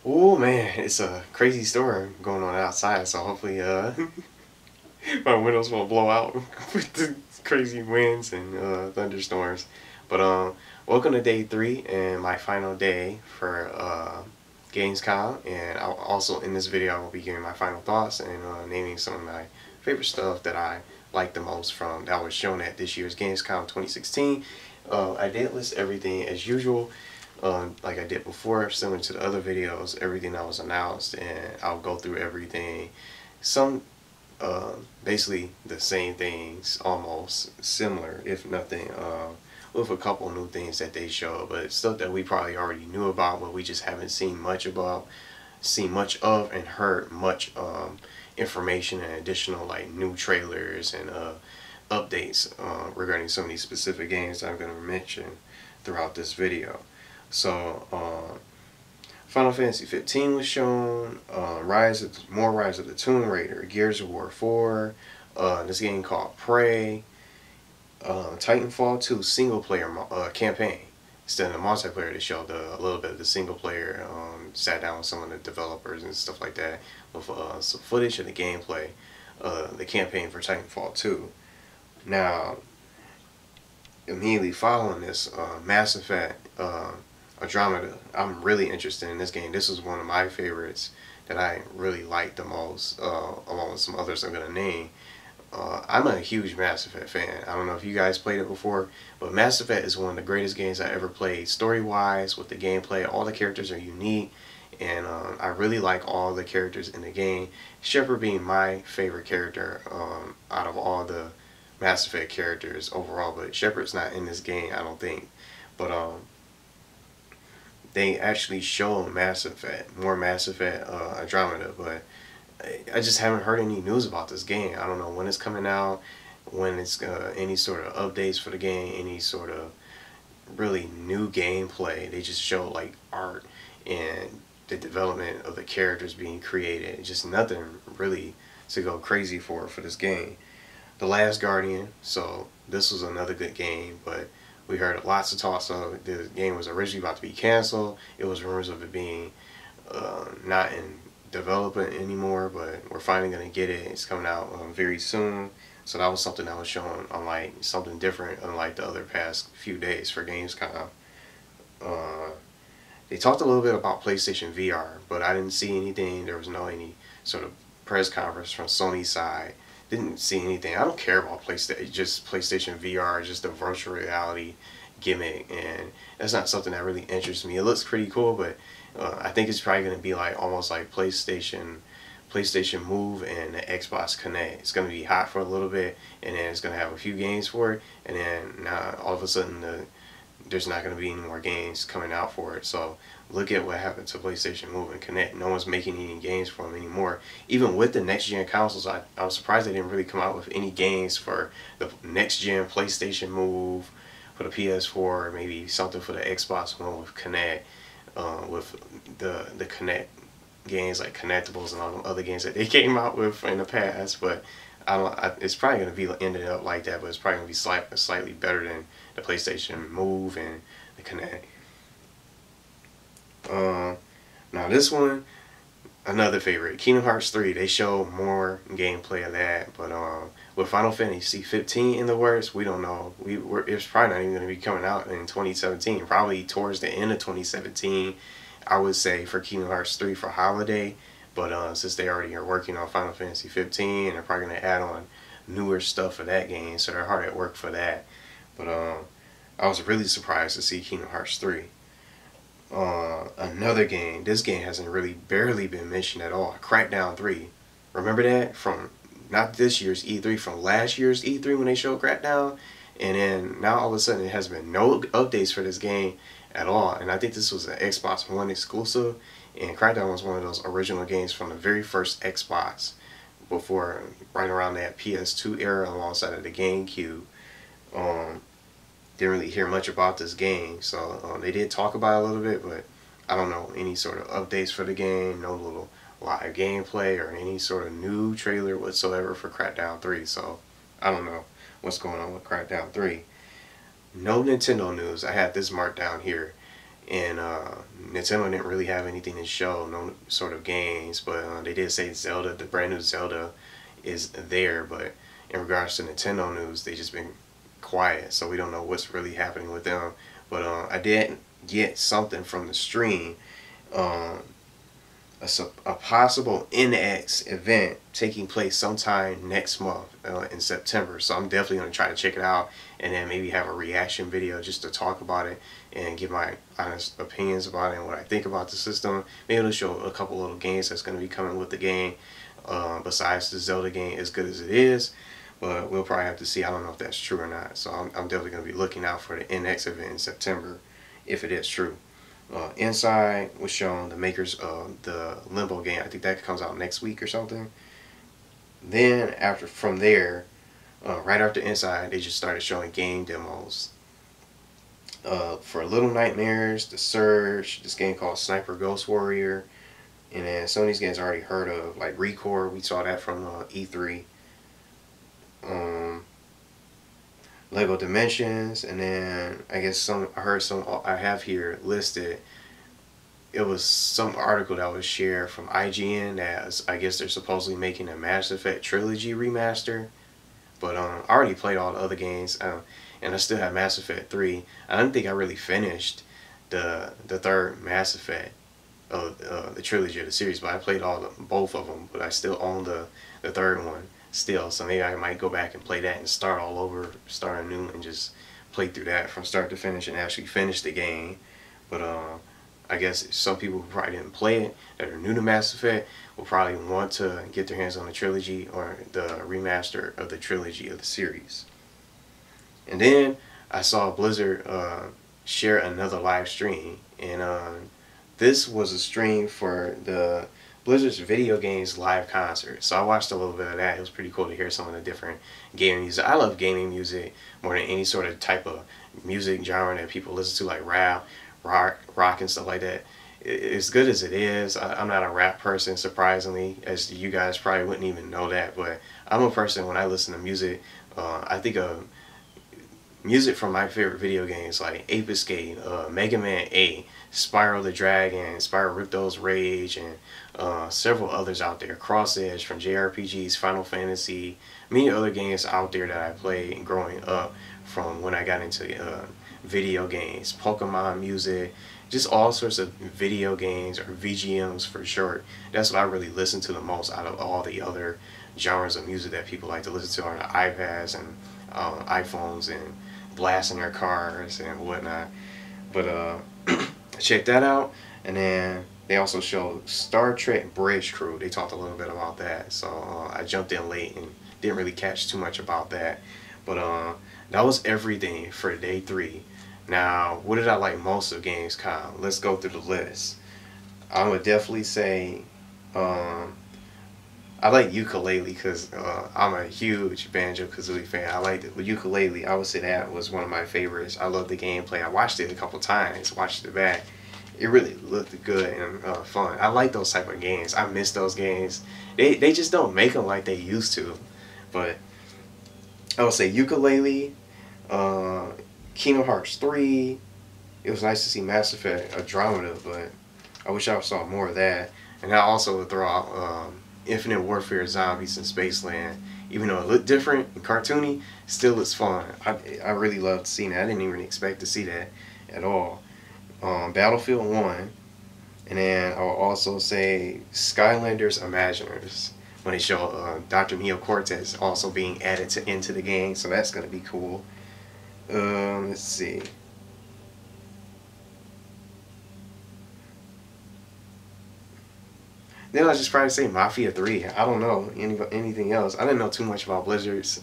Oh man, it's a crazy storm going on outside, so hopefully my windows won't blow out with the crazy winds and thunderstorms. But welcome to day 3 and my final day for Gamescom, and also in this video I will be giving my final thoughts and naming some of my favorite stuff that I like the most from that was shown at this year's Gamescom 2016. I did list everything as usual. Like I did before, similar to the other videos, everything that was announced, and I'll go through everything. Some basically the same things, almost similar, if nothing, with a couple new things that they showed, but stuff that we probably already knew about, but we just haven't seen much of, and heard much information and additional like new trailers and updates regarding some of these specific games that I'm going to mention throughout this video. So, Final Fantasy 15 was shown, Rise of the Tomb Raider, Gears of War 4, this game called Prey, Titanfall 2 single player campaign. Instead of the multiplayer, they showed a little bit of the single player, sat down with some of the developers and stuff like that with some footage of the gameplay, the campaign for Titanfall 2. Now, immediately following this, Mass Effect, Andromeda. I'm really interested in this game. This is one of my favorites that I really like the most, along with some others I'm going to name. I'm a huge Mass Effect fan. I don't know if you guys played it before, but Mass Effect is one of the greatest games I ever played. Story-wise, with the gameplay, all the characters are unique, and I really like all the characters in the game. Shepard being my favorite character out of all the Mass Effect characters overall, but Shepard's not in this game, I don't think. But they actually show more Mass Effect Andromeda, but I just haven't heard any news about this game. I don't know when it's coming out, when it's any sort of updates for the game, any sort of really new gameplay. They just show like art and the development of the characters being created. Just nothing really to go crazy for this game. The Last Guardian, so this was another good game, but we heard lots of talk. So the game was originally about to be canceled. It was rumors of it being not in development anymore, but we're finally going to get it. It's coming out very soon. So that was something that was shown, unlike something different, unlike the other past few days for Gamescom. They talked a little bit about PlayStation VR, but I didn't see anything. There was any sort of press conference from Sony's side. Didn't see anything. I don't care about PlayStation VR, just the virtual reality gimmick, and that's not something that really interests me. It looks pretty cool, but I think it's probably going to be like almost like PlayStation Move and the Xbox Connect. It's going to be hot for a little bit, and then it's going to have a few games for it, and then now all of a sudden there's not going to be any more games coming out for it. So look at what happened to PlayStation Move and Connect. No one's making any games for them anymore. Even with the next gen consoles, I was surprised they didn't really come out with any games for the next gen PlayStation Move, for the PS4, maybe something for the Xbox One with Connect, with the Connect games like Connectables and all the other games that they came out with in the past. But it's probably going to be ended up like that, but it's probably going to be slightly better than the PlayStation Move and the Connect. Now this one, another favorite, Kingdom Hearts 3. They show more gameplay of that, but with Final Fantasy 15 in the works, we don't know. It's probably not even going to be coming out in 2017. Probably towards the end of 2017, I would say, for Kingdom Hearts 3 for holiday. But since they already are working on Final Fantasy 15, and they're probably going to add on newer stuff for that game, so they're hard at work for that. But I was really surprised to see Kingdom Hearts 3. Another game, this game hasn't really barely been mentioned at all, Crackdown 3. Remember that from not this year's E3, from last year's E3 when they showed Crackdown? And then now all of a sudden it has been no updates for this game at all. And I think this was an Xbox One exclusive, and Crackdown was one of those original games from the very first Xbox, before, right around that PS2 era, alongside of the GameCube. Didn't really hear much about this game, so they did talk about it a little bit, but I don't know any sort of updates for the game, no little live gameplay or any sort of new trailer whatsoever for Crackdown 3, so I don't know what's going on with Crackdown 3. no Nintendo news. I had this marked down here, and Nintendo didn't really have anything to show, no sort of games, but they did say Zelda, the brand new Zelda, is there. But in regards to Nintendo news, they just been quiet, so we don't know what's really happening with them. But I did get something from the stream. Um, a possible NX event taking place sometime next month in September. So I'm definitely going to try to check it out and then maybe have a reaction video just to talk about it and give my honest opinions about it and what I think about the system. Maybe it'll show a couple little games that's going to be coming with the game besides the Zelda game, as good as it is. But we'll probably have to see. I don't know if that's true or not. So I'm definitely going to be looking out for the NX event in September if it is true. Inside was shown, the makers of the Limbo game. I think that comes out next week or something. Then from there, right after Inside, they just started showing game demos. For Little Nightmares, The Surge, this game called Sniper Ghost Warrior, and then some of these games I already heard of, like Recore. We saw that from E3. Lego Dimensions, and then I guess I have here listed. It was some article that was shared from IGN that I guess they're supposedly making a Mass Effect Trilogy remaster. But I already played all the other games, and I still have Mass Effect 3. I don't think I really finished the third Mass Effect of the trilogy of the series, but I played both of them. But I still own the third one still, so maybe I might go back and play that and start all over, start anew, and just play through that from start to finish and actually finish the game. But I guess some people who probably didn't play it, that are new to Mass Effect, will probably want to get their hands on the trilogy or the remaster of the trilogy of the series. And then I saw Blizzard share another live stream, and this was a stream for the Blizzard's Video Games live concert. So I watched a little bit of that. It was pretty cool to hear some of the different gaming music. I love gaming music more than any sort of type of music genre that people listen to, like rap, rock and stuff like that. As good as it is, I'm not a rap person, surprisingly, as you guys probably wouldn't even know that, but I'm a person, when I listen to music, I think of music from my favorite video games like Ape Escape, Mega Man 8, Spyro the Dragon, Spyro Ripto's Rage, and several others out there. Cross Edge from JRPGs, Final Fantasy, many other games out there that I played growing up from when I got into video games, Pokemon music, just all sorts of video games, or VGMs for short. That's what I really listen to the most out of all the other genres of music that people like to listen to on the iPads and iPhones and blasting their cars and whatnot. But check that out. And then they also showed Star Trek Bridge Crew. They talked a little bit about that, so I jumped in late and didn't really catch too much about that. But that was everything for day 3. Now, what did I like most of Gamescom? Let's go through the list. I would definitely say I like Ukulele because I'm a huge Banjo-Kazooie fan. I like the Ukulele. I would say that was one of my favorites. I love the gameplay. I watched it a couple times, watched it back. It really looked good and fun. I like those type of games. I miss those games. They just don't make them like they used to. But I would say Ukulele, Kingdom Hearts 3. It was nice to see Mass Effect Andromeda, but I wish I saw more of that. And I also would throw out Infinite Warfare Zombies in Spaceland. Even though it looked different and cartoony, still it's fun. I really loved seeing that. I didn't even expect to see that at all. Battlefield 1. And then I'll also say Skylanders Imaginers, when they show Dr. Neo Cortez also being added into the game, so that's going to be cool. Let's see. Then I'll just probably say Mafia 3. I don't know anything else. I didn't know too much about Blizzard's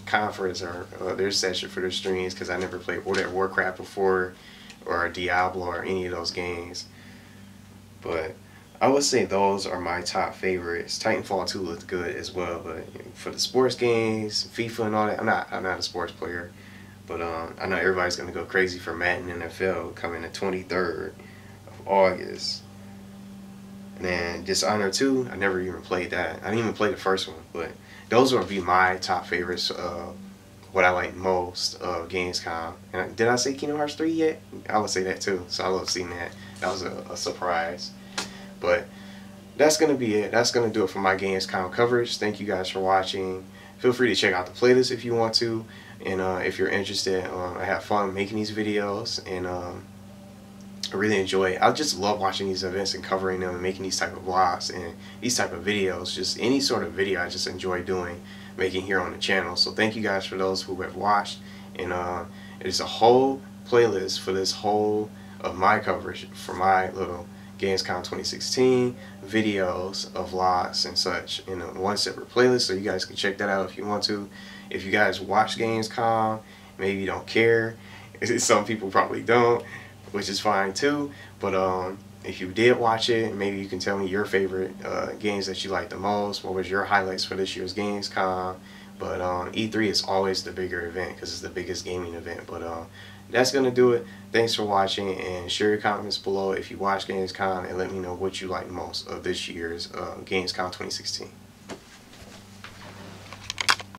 conference or their session for their streams because I never played World of Warcraft before or Diablo or any of those games. But I would say those are my top favorites. Titanfall 2 looked good as well, but for the sports games, FIFA and all that, I'm not a sports player. But I know everybody's gonna go crazy for Madden NFL coming the 23rd of August. And then Dishonored 2, I never even played that. I didn't even play the first one, but those would be my top favorites what I like most of Gamescom. And did I say Kingdom Hearts 3 yet? I would say that too. So I love seeing that. That was a surprise. But that's going to be it. That's going to do it for my Gamescom coverage. Thank you guys for watching. Feel free to check out the playlist if you want to. And if you're interested, I have fun making these videos. And I really enjoy it. I just love watching these events and covering them and making these type of vlogs and these type of videos. Just any sort of video I just enjoy doing, making here on the channel. So thank you guys for those who have watched. And it's a whole playlist for this whole of my coverage for my little Gamescom 2016 videos of vlogs and such in one separate playlist, so you guys can check that out if you want to. If you guys watch Gamescom, maybe you don't care. Some people probably don't, which is fine too. But if you did watch it, maybe you can tell me your favorite games that you like the most. What was your highlights for this year's Gamescom? But E3 is always the bigger event because it's the biggest gaming event. But that's going to do it. Thanks for watching, and share your comments below if you watch Gamescom, and let me know what you like most of this year's Gamescom 2016.